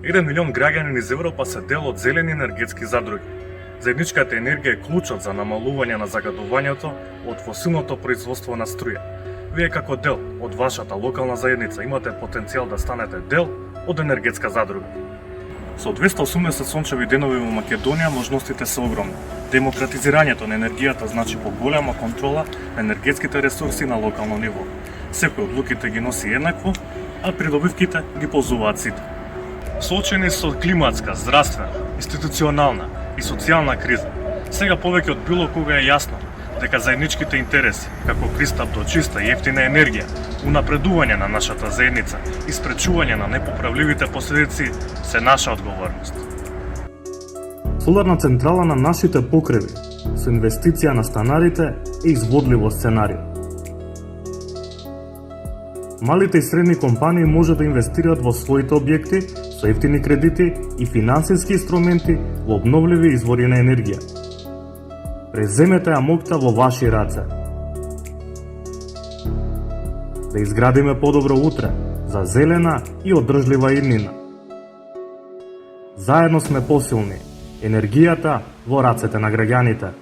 1 милион граѓани низ Европа се дел од зелени енергетски задруги. Заедничката енергија е клучот за намалување на загадувањето од фосилното производство на струја. Вие како дел од вашата локална заедница имате потенцијал да станете дел од енергетска задруга. Со 280 сончеви денови во Македонија можностите се огромни. Демократизирањето на енергијата значи поголема контрола на енергетските ресурси на локално ниво. Секој од луките ги носи еднакво, а придобивките ги ползуваат сите. Соочени со климатска, здравствена, институционална и социјална криза, сега повеќе од било кога е јасно дека заедничките интереси, како пристап до чиста и ефтина енергија, унапредување на нашата заедница и спречување на непоправливите последици се наша одговорност. Соларна централа на нашите покриви со инвестиција на станарите е изводливо сценарио. Малите и средни компании може да инвестираат во своите објекти со ефтини кредити и финансиски инструменти во обновливи извори на енергија. Преземете ја моќта во ваши раце. Да изградиме подобро утре за зелена и одржлива иднина. Заедно сме посилни. Енергијата во рацете на граѓаните.